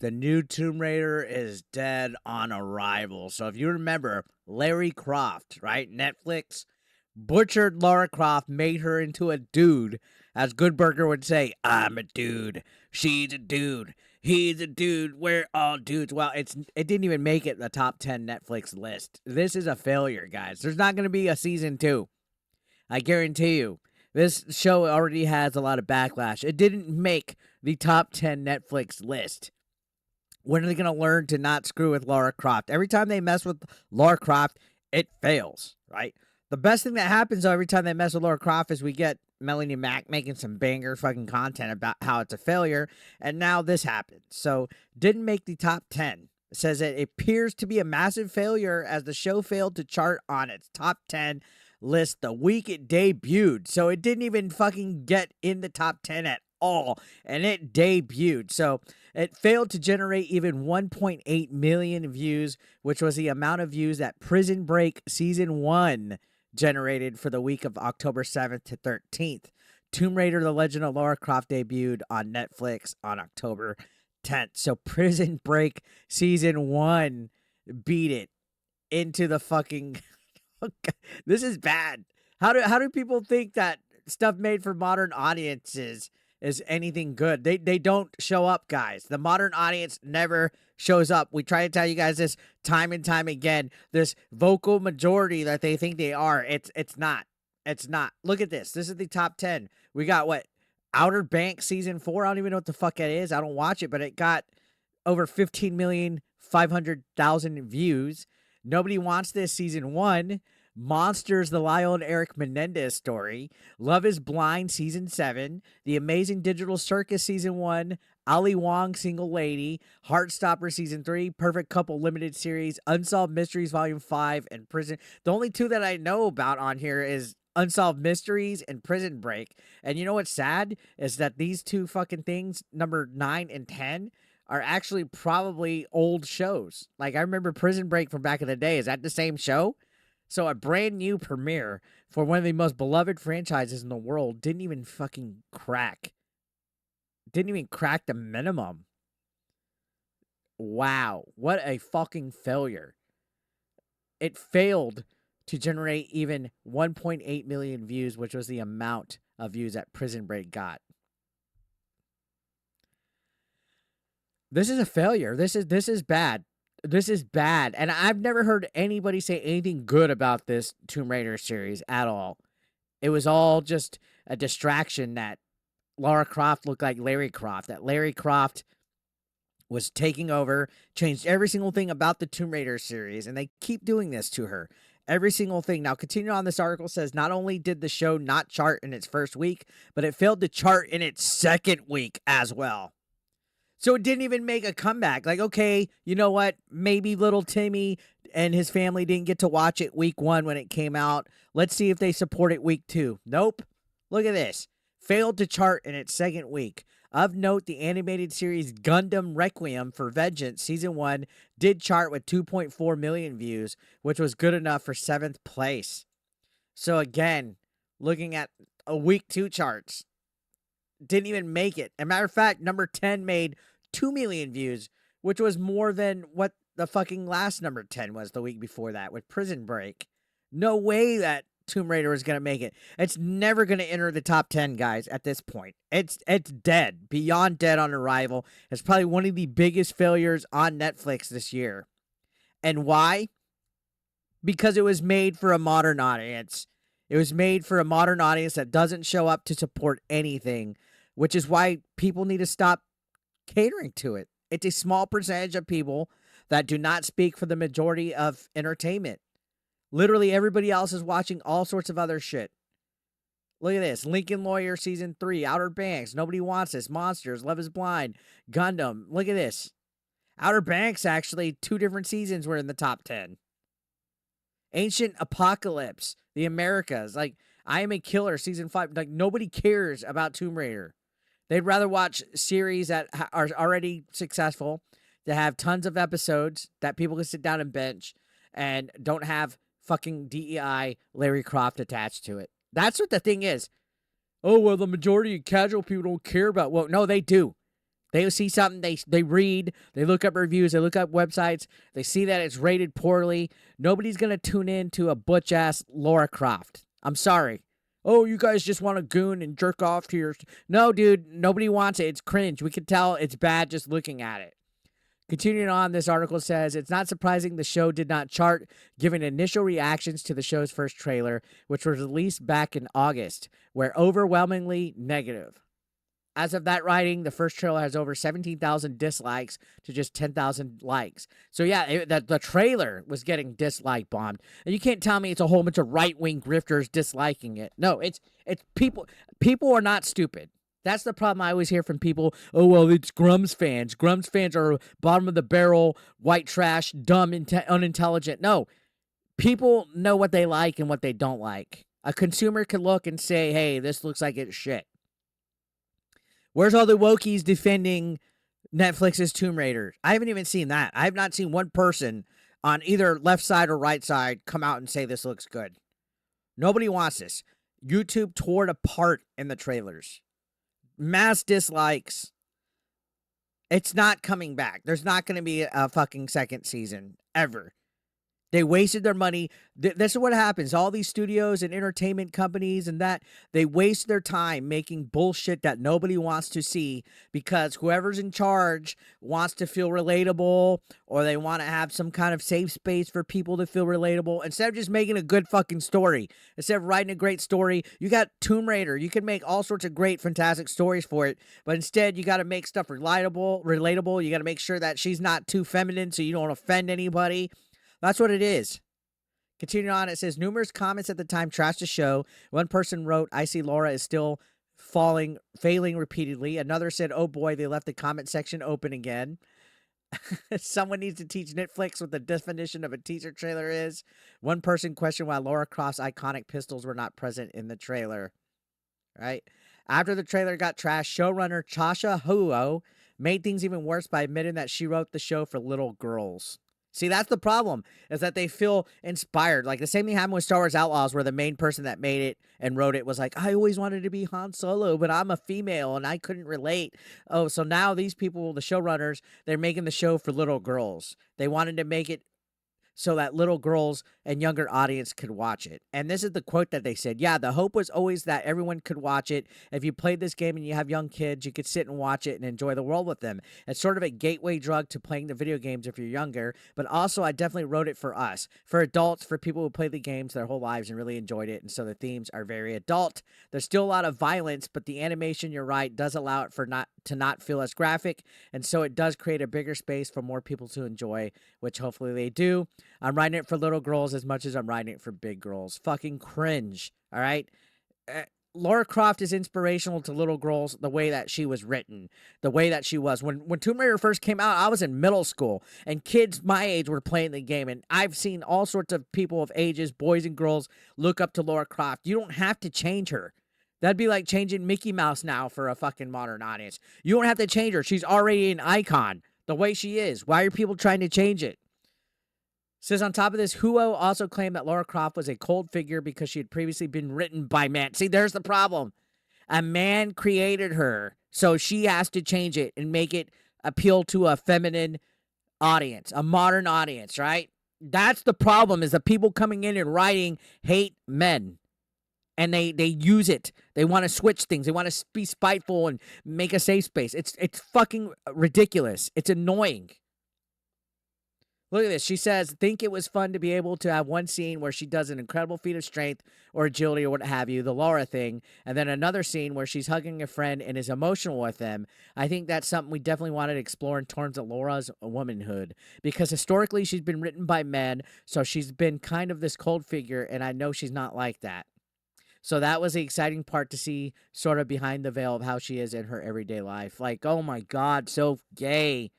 the new Tomb Raider is dead on arrival. So if you remember Larry Croft, right? Netflix butchered Lara Croft, made her into a dude. As Goodburger would say, I'm a dude. She's a dude. He's a dude. We're all dudes. Well, it didn't even make it the top 10 Netflix list. This is a failure, guys. There's not going to be a season 2. I guarantee you. This show already has a lot of backlash. It didn't make the top 10 Netflix list. When are they going to learn to not screw with Lara Croft? Every time they mess with Lara Croft, it fails, right? The best thing that happens though, every time they mess with Lara Croft is we get Melanie Mack making some banger fucking content about how it's a failure, and now this happens. So, didn't make the top 10. It says it appears to be a massive failure as the show failed to chart on its top 10 list the week it debuted. So, it didn't even fucking get in the top 10 at all, and it debuted. So, it failed to generate even 1.8 million views, which was the amount of views that Prison Break Season 1 generated for the week of October 7th to 13th. Tomb Raider: The Legend of Lara Croft debuted on Netflix on October 10th. So Prison Break Season 1 beat it into the fucking... This is bad. How do people think that stuff made for modern audiences is anything good? They don't show up, guys. The modern audience never shows up. We try to tell you guys this time and time again. This vocal majority that they think they are, it's not. It's not. Look at this. This is the top 10. We got what? Outer Banks Season 4. I don't even know what the fuck that is. I don't watch it, but it got over 15,500,000 views. Nobody Wants This Season 1. Monsters, the Lyle and Eric Menendez story. Love is Blind Season 7. The Amazing Digital Circus Season 1. Ali Wong Single Lady. Heartstopper Season 3. Perfect Couple Limited Series. Unsolved Mysteries Volume 5. And Prison. The only two that I know about on here is Unsolved Mysteries and Prison Break. And you know what's sad? Is that these two fucking things, number 9 and 10, are actually probably old shows. Like, I remember Prison Break from back in the day. Is that the same show? So a brand new premiere for one of the most beloved franchises in the world didn't even fucking crack. Didn't even crack the minimum. Wow. What a fucking failure. It failed to generate even 1.8 million views, which was the amount of views that Prison Break got. This is a failure. This is bad. This is bad. And I've never heard anybody say anything good about this Tomb Raider series at all. It was all just a distraction that Lara Croft looked like Larry Croft, that Larry Croft was taking over, changed every single thing about the Tomb Raider series, and they keep doing this to her. Every single thing. Now, continue on, this article says not only did the show not chart in its first week, but it failed to chart in its second week as well. So it didn't even make a comeback. Like, okay, you know what? Maybe little Timmy and his family didn't get to watch it week 1 when it came out. Let's see if they support it week 2. Nope. Look at this. Failed to chart in its second week. Of note, the animated series Gundam Requiem for Vengeance Season 1 did chart with 2.4 million views, which was good enough for 7th place. So again, looking at a week 2 charts, didn't even make it. As a matter of fact, number 10 made 2 million views, which was more than what the fucking last number 10 was the week before that with Prison Break. No way that Tomb Raider is going to make it. It's never going to enter the top 10, guys, at this point. It's dead. Beyond dead on arrival. It's probably one of the biggest failures on Netflix this year. And why? Because it was made for a modern audience. It was made for a modern audience that doesn't show up to support anything, which is why people need to stop catering to it. It's a small percentage of people that do not speak for the majority of entertainment. Literally everybody else is watching all sorts of other shit. Look at this. Lincoln Lawyer Season 3, Outer Banks, Nobody Wants This, Monsters, Love is Blind, Gundam. Look at this. Outer Banks, actually, 2 different seasons were in the top 10. Ancient Apocalypse, The Americas, like I Am a Killer Season 5. Like, nobody cares about Tomb Raider. They'd rather watch series that are already successful, that have tons of episodes that people can sit down and bench and don't have fucking DEI Larry Croft attached to it. That's what the thing is. Oh, well, the majority of casual people don't care about. Well, no, they do. They see something, they read, they look up reviews, they look up websites, they see that it's rated poorly. Nobody's going to tune in to a butch-ass Lara Croft. I'm sorry. Oh, you guys just want to goon and jerk off to your... No, dude, nobody wants it. It's cringe. We can tell it's bad just looking at it. Continuing on, this article says, it's not surprising the show did not chart, given initial reactions to the show's first trailer, which was released back in August, were overwhelmingly negative. As of that writing, the first trailer has over 17,000 dislikes to just 10,000 likes. So yeah, the trailer was getting dislike bombed. And you can't tell me it's a whole bunch of right-wing grifters disliking it. No, it's people. People are not stupid. That's the problem I always hear from people. Oh, well, it's Grum's fans. Grum's fans are bottom of the barrel, white trash, dumb, unintelligent. No, people know what they like and what they don't like. A consumer can look and say, hey, this looks like it's shit. Where's all the wokies defending Netflix's Tomb Raider? I haven't even seen that. I have not seen one person on either left side or right side come out and say this looks good. Nobody wants this. YouTube tore it apart in the trailers. Mass dislikes. It's not coming back. There's not going to be a fucking second season ever. They wasted their money. This is what happens. All these studios and entertainment companies and that, they waste their time making bullshit that nobody wants to see because whoever's in charge wants to feel relatable or they want to have some kind of safe space for people to feel relatable. Instead of just making a good fucking story, instead of writing a great story, you got Tomb Raider. You can make all sorts of great, fantastic stories for it, but instead you got to make stuff relatable. You got to make sure that she's not too feminine so you don't offend anybody. That's what it is. Continuing on, it says, numerous comments at the time trashed the show. One person wrote, I see Laura is still failing repeatedly. Another said, oh boy, they left the comment section open again. Someone needs to teach Netflix what the definition of a teaser trailer is. One person questioned why Lara Croft's iconic pistols were not present in the trailer. Right? After the trailer got trashed, showrunner Chasha Huo made things even worse by admitting that she wrote the show for little girls. See, that's the problem, is that they feel inspired. Like the same thing happened with Star Wars Outlaws, where the main person that made it and wrote it was like, I always wanted to be Han Solo, but I'm a female and I couldn't relate. Oh, so now these people, the showrunners, they're making the show for little girls. They wanted to make it so that little girls and younger audience could watch it. And this is the quote that they said. Yeah, the hope was always that everyone could watch it. If you played this game and you have young kids, you could sit and watch it and enjoy the world with them. It's sort of a gateway drug to playing the video games if you're younger. But also, I definitely wrote it for us. For adults, for people who play the games their whole lives and really enjoyed it. And so the themes are very adult. There's still a lot of violence, but the animation, you're right, does allow it to not feel as graphic. And so it does create a bigger space for more people to enjoy, which hopefully they do. I'm writing it for little girls as much as I'm writing it for big girls. Fucking cringe, all right? Lara Croft is inspirational to little girls the way that she was written, the way that she was. When Tomb Raider first came out, I was in middle school, and kids my age were playing the game, and I've seen all sorts of people of ages, boys and girls, look up to Lara Croft. You don't have to change her. That'd be like changing Mickey Mouse now for a fucking modern audience. You don't have to change her. She's already an icon the way she is. Why are people trying to change it? Says on top of this, Huo also claimed that Lara Croft was a cold figure because she had previously been written by men. See, there's the problem. A man created her, so she has to change it and make it appeal to a feminine audience, a modern audience, right? That's the problem, is the people coming in and writing hate men. And they use it. They want to switch things. They want to be spiteful and make a safe space. It's fucking ridiculous. It's annoying. Look at this. She says, think it was fun to be able to have one scene where she does an incredible feat of strength or agility or what have you, the Laura thing, and then another scene where she's hugging a friend and is emotional with them. I think that's something we definitely wanted to explore in terms of Laura's womanhood, because historically she's been written by men, so she's been kind of this cold figure, and I know she's not like that. So that was the exciting part to see sort of behind the veil of how she is in her everyday life. Like, oh my God, so gay.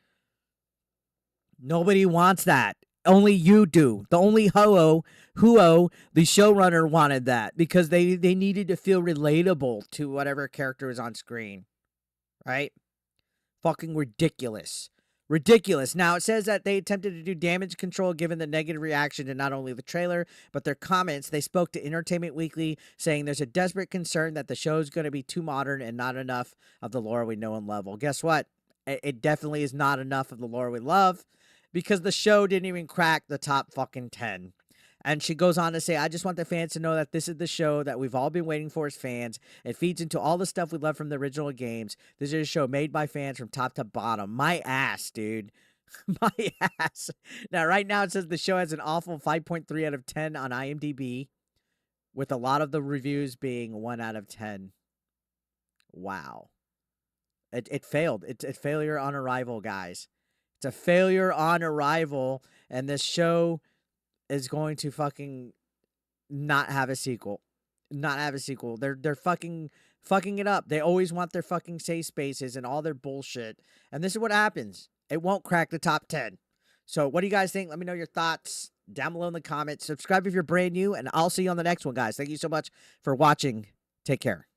Nobody wants that. Only you do. The only Huo, the showrunner, wanted that because they needed to feel relatable to whatever character is on screen. Right? Fucking ridiculous. Ridiculous. Now, it says that they attempted to do damage control given the negative reaction to not only the trailer, but their comments. They spoke to Entertainment Weekly saying there's a desperate concern that the show is going to be too modern and not enough of the lore we know and love. Well, guess what? It definitely is not enough of the lore we love because the show didn't even crack the top fucking 10. And she goes on to say, I just want the fans to know that this is the show that we've all been waiting for as fans. It feeds into all the stuff we love from the original games. This is a show made by fans from top to bottom. My ass, dude. My ass. Now, right now, it says the show has an awful 5.3 out of 10 on IMDb, with a lot of the reviews being 1 out of 10. Wow. It failed. It's a failure on arrival, guys. It's a failure on arrival, and this show is going to fucking not have a sequel. Not have a sequel. They're fucking it up. They always want their fucking safe spaces and all their bullshit. And this is what happens. It won't crack the top 10. So what do you guys think? Let me know your thoughts down below in the comments. Subscribe if you're brand new, and I'll see you on the next one, guys. Thank you so much for watching. Take care.